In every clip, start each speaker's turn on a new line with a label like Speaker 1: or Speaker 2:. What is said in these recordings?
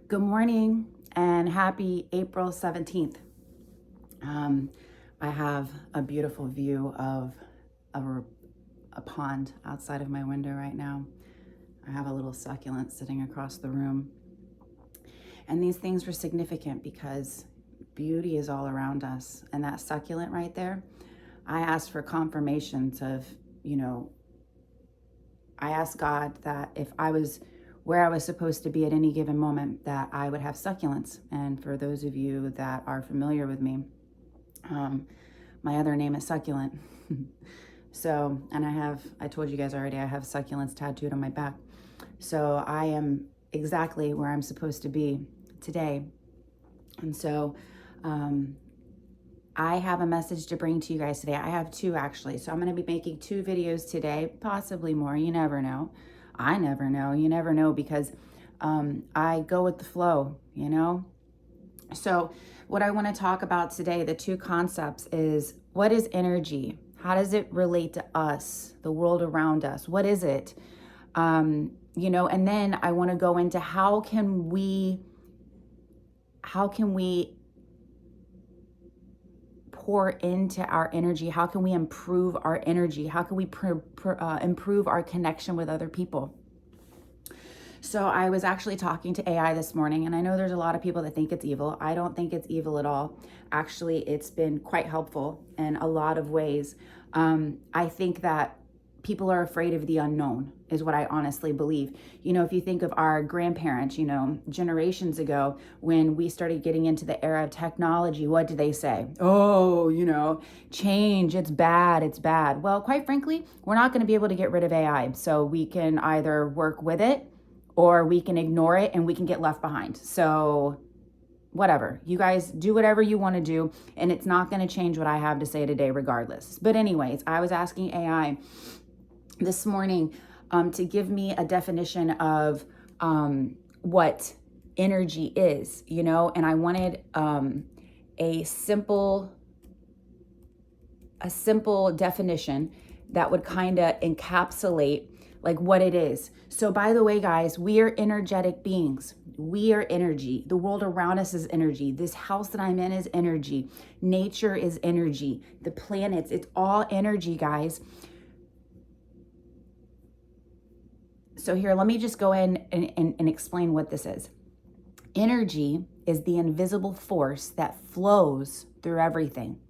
Speaker 1: Good morning and happy April 17th. I have a beautiful view of a pond outside of my window right now. I have a little succulent sitting across the room. And these things were significant because beauty is all around us. And that succulent right there, I asked for confirmations of, I asked God that if I was where I was supposed to be at any given moment, that I would have succulents. And for those of you that are familiar with me, my other name is Succulent. So, and I told you guys already, I have succulents tattooed on my back. So I am exactly where I'm supposed to be today. And so I have a message to bring to you guys today. I have two actually. So I'm going to be making 2 videos today, possibly more. You never know. I never know. You never know because I go with the flow, So what I want to talk about today, the 2 concepts is, what is energy? How does it relate to us, the world around us? What is it? And then I want to go into how can we pour into our energy? How can we improve our energy? How can we improve our connection with other people? So I was actually talking to AI this morning, and I know there's a lot of people that think it's evil. I don't think it's evil at all. Actually, it's been quite helpful in a lot of ways. I think that people are afraid of the unknown is what I honestly believe. If you think of our grandparents, generations ago, when we started getting into the era of technology, what did they say? Oh, change, it's bad, it's bad. Well, quite frankly, we're not going to be able to get rid of AI. So we can either work with it or we can ignore it and we can get left behind. So whatever, you guys do whatever you want to do, and it's not going to change what I have to say today regardless. But anyways, I was asking AI this morning to give me a definition of what energy is, and I wanted a simple definition that would kind of encapsulate like what it is. So by the way, guys, we are energetic beings. We are energy. The world around us is energy. This house that I'm in is energy. Nature is energy. The planets, it's all energy, guys. So here, let me just go in and explain what this is. Energy is the invisible force that flows through everything.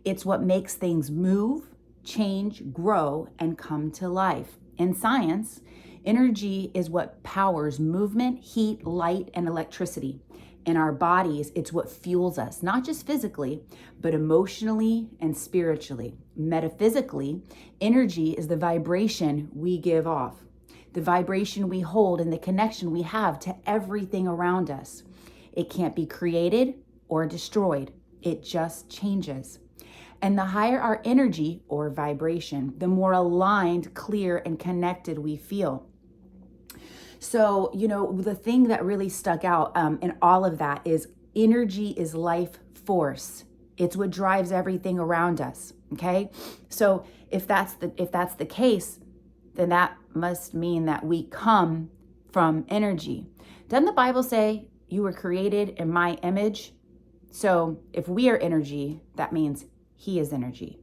Speaker 1: It's what makes things move, change, grow, and come to life. In science, energy is what powers movement, heat, light, and electricity. In our bodies, it's what fuels us, not just physically, but emotionally and spiritually. Metaphysically, energy is the vibration we give off, the vibration we hold, and the connection we have to everything around us. It can't be created or destroyed. It just changes. And the higher our energy or vibration, the more aligned, clear, and connected we feel. So, the thing that really stuck out in all of that is energy is life force. It's what drives everything around us. Okay. So if that's the case, then that must mean that we come from energy. Doesn't the Bible say you were created in my image? So if we are energy, that means He is energy.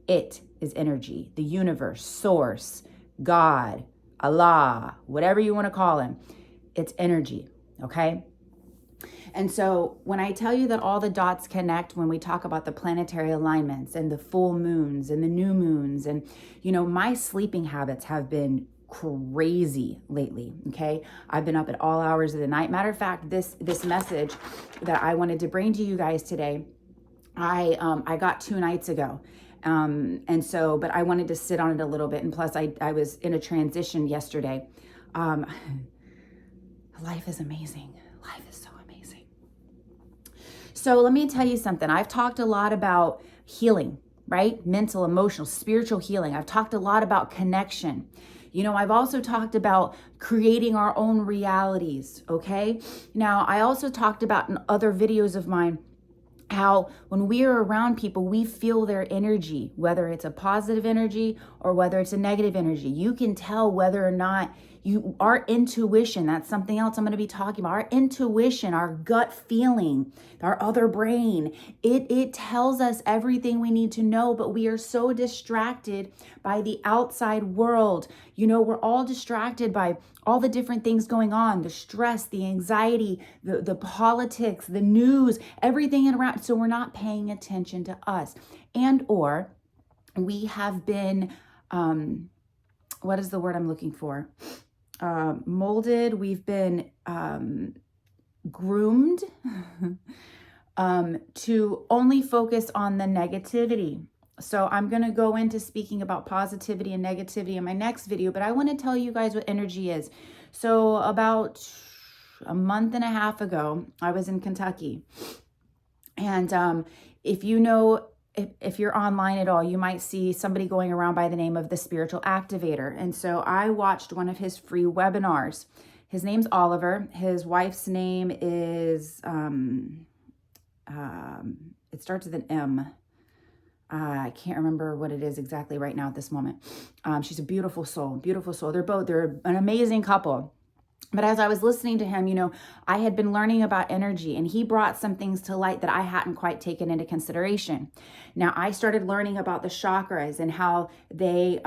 Speaker 1: It is energy. The universe, source, God, Allah, whatever you want to call Him, it's energy, okay? And so when I tell you that all the dots connect, when we talk about the planetary alignments and the full moons and the new moons, and, my sleeping habits have been crazy lately, okay? I've been up at all hours of the night. Matter of fact, this message that I wanted to bring to you guys today, I got 2 nights ago. But I wanted to sit on it a little bit. And plus I was in a transition yesterday. Life is amazing. Life is so amazing. So let me tell you something. I've talked a lot about healing, right? Mental, emotional, spiritual healing. I've talked a lot about connection. I've also talked about creating our own realities. Okay. Now I also talked about in other videos of mine how when we are around people, we feel their energy, whether it's a positive energy or whether it's a negative energy. You can tell whether or not Our intuition, that's something else I'm going to be talking about. Our intuition, our gut feeling, our other brain, it tells us everything we need to know, but we are so distracted by the outside world. We're all distracted by all the different things going on, the stress, the anxiety, the politics, the news, everything around. So we're not paying attention to us. Or we have been, what is the word I'm looking for? Molded. We've been groomed to only focus on the negativity. So I'm going to go into speaking about positivity and negativity in my next video, but I want to tell you guys what energy is. So about a month and a half ago, I was in Kentucky. And if you're online at all, you might see somebody going around by the name of the Spiritual Activator. And so I watched one of his free webinars. His name's Oliver. His wife's name is, it starts with an M. I can't remember what it is exactly right now at this moment. She's a beautiful soul. They're an amazing couple. But as I was listening to him, I had been learning about energy, and he brought some things to light that I hadn't quite taken into consideration. Now, I started learning about the chakras and how they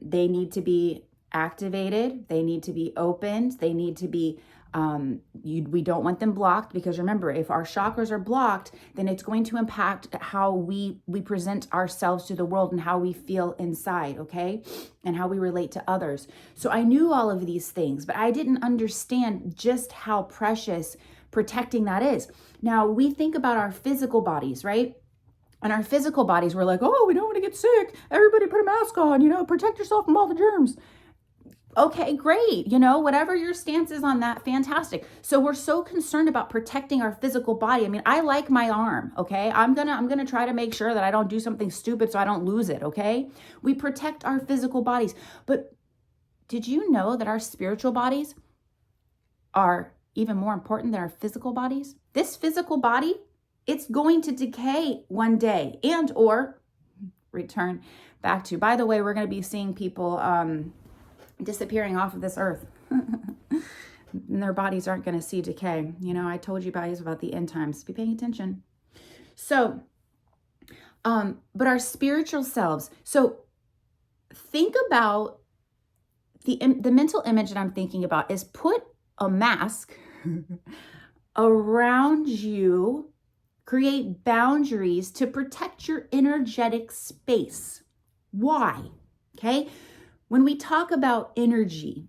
Speaker 1: need to be activated. They need to be opened. They need to be, we don't want them blocked, because remember, if our chakras are blocked, then it's going to impact how we present ourselves to the world and how we feel inside, okay? And how we relate to others. So I knew all of these things, but I didn't understand just how precious protecting that is. Now, we think about our physical bodies, right? And our physical bodies, we're like, oh, we don't want to get sick. Everybody put a mask on, protect yourself from all the germs. Okay, great. Whatever your stance is on that, fantastic. So we're so concerned about protecting our physical body. I mean, I like my arm, okay? I'm gonna try to make sure that I don't do something stupid so I don't lose it, okay? We protect our physical bodies. But did you know that our spiritual bodies are even more important than our physical bodies? This physical body, it's going to decay one day or return back to. By the way, we're going to be seeing people disappearing off of this earth. And their bodies aren't going to see decay. I told you guys about the end times. Be paying attention. So, but our spiritual selves. So think about the mental image that I'm thinking about is put a mask around you, create boundaries to protect your energetic space. Why? Okay. When we talk about energy,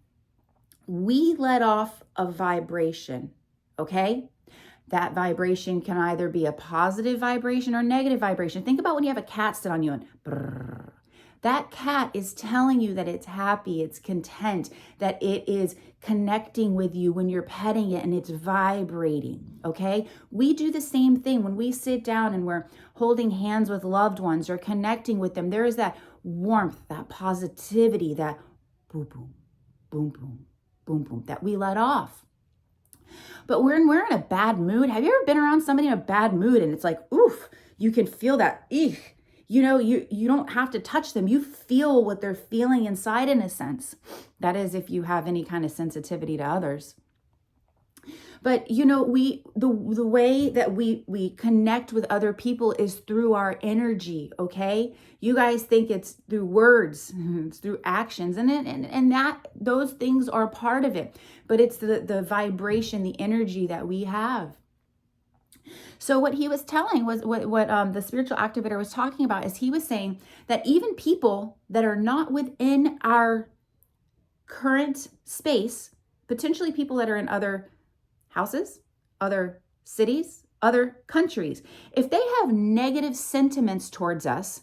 Speaker 1: we let off a vibration, okay? That vibration can either be a positive vibration or negative vibration. Think about when you have a cat sit on you and brrr. That cat is telling you that it's happy, it's content, that it is connecting with you when you're petting it and it's vibrating, okay? We do the same thing when we sit down and we're holding hands with loved ones or connecting with them. There is that warmth, that positivity, that boom, boom, boom, boom, boom, boom, that we let off. But when we're in a bad mood, have you ever been around somebody in a bad mood and it's like, oof, you can feel that, eek. You don't have to touch them. You feel what they're feeling inside in a sense. That is, if you have any kind of sensitivity to others. But the way that we connect with other people is through our energy, okay? You guys think it's through words, it's through actions, and that those things are part of it. But it's the vibration, the energy that we have. So what he was telling was what the spiritual activator was talking about is he was saying that even people that are not within our current space, potentially people that are in other houses, other cities, other countries, if they have negative sentiments towards us,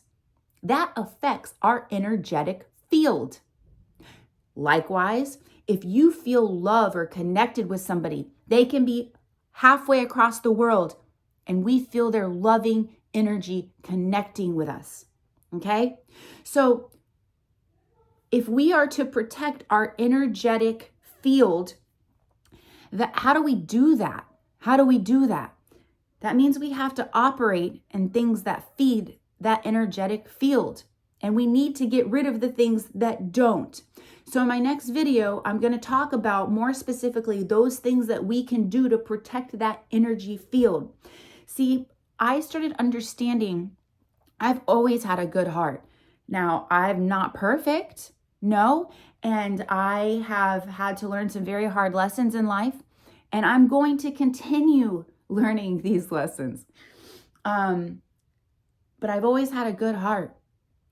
Speaker 1: that affects our energetic field. Likewise, if you feel love or connected with somebody, they can be halfway across the world and we feel their loving energy connecting with us. Okay? So if we are to protect our energetic field, how do we do that? That means we have to operate in things that feed that energetic field. and we need to get rid of the things that don't. So in my next video, I'm going to talk about more specifically those things that we can do to protect that energy field. See, I started understanding I've always had a good heart. Now, I'm not perfect, no, and I have had to learn some very hard lessons in life, and I'm going to continue learning these lessons. But I've always had a good heart,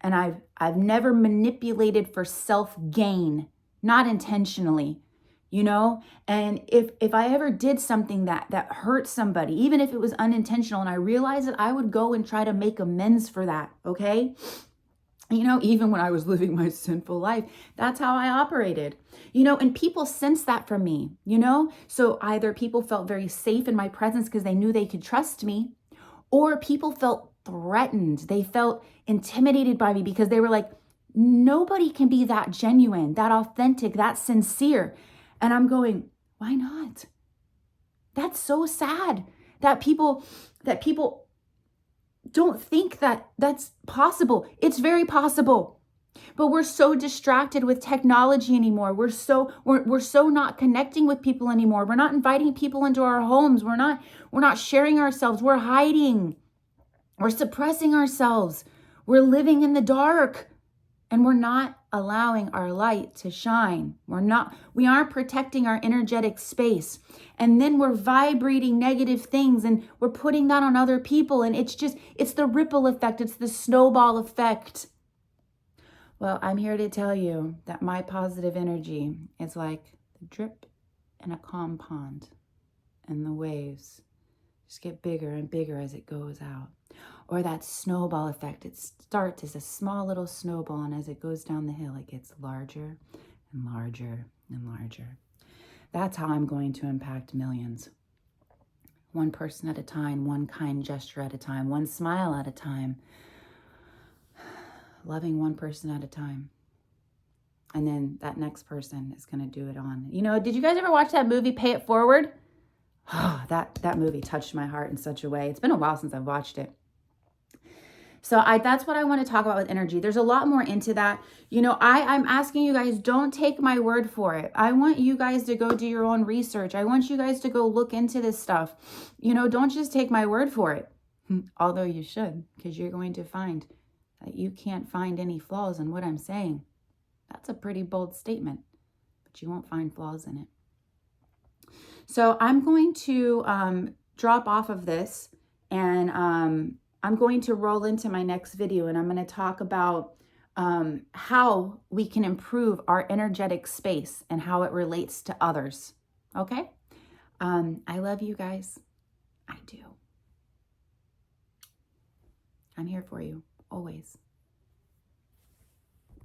Speaker 1: and I've never manipulated for self-gain, not intentionally, you know? And if I ever did something that hurt somebody, even if it was unintentional and I realized it, I would go and try to make amends for that, okay? You know, even when I was living my sinful life, that's how I operated. You know, and people sensed that from me, you know? So either people felt very safe in my presence because they knew they could trust me, or people felt threatened. They felt intimidated by me because they were like, nobody can be that genuine, that authentic, that sincere. And I'm going, why not? That's so sad that people don't think that that's possible. It's very possible. But we're so distracted with technology anymore. We're so not connecting with people anymore. We're not inviting people into our homes. We're not sharing ourselves. We're hiding. We're suppressing ourselves. We're living in the dark, and we're not allowing our light to shine. We aren't protecting our energetic space. And then we're vibrating negative things and we're putting that on other people. And it's the ripple effect. It's the snowball effect. Well, I'm here to tell you that my positive energy is like the drip in a calm pond, and the waves just get bigger and bigger as it goes out. Or that snowball effect. It starts as a small little snowball, and as it goes down the hill, it gets larger and larger and larger. That's how I'm going to impact millions. One person at a time, one kind gesture at a time, one smile at a time. Loving one person at a time. And then that next person is going to do it on. You know, did you guys ever watch that movie, Pay It Forward? Oh, that movie touched my heart in such a way. It's been a while since I've watched it. So that's what I want to talk about with energy. There's a lot more into that. You know, I'm asking you guys, don't take my word for it. I want you guys to go do your own research. I want you guys to go look into this stuff. You know, don't just take my word for it. Although you should, because you're going to find that you can't find any flaws in what I'm saying. That's a pretty bold statement, but you won't find flaws in it. So I'm going to drop off of this, and I'm going to roll into my next video, and I'm going to talk about how we can improve our energetic space and how it relates to others. Okay? I love you guys. I do. I'm here for you, always.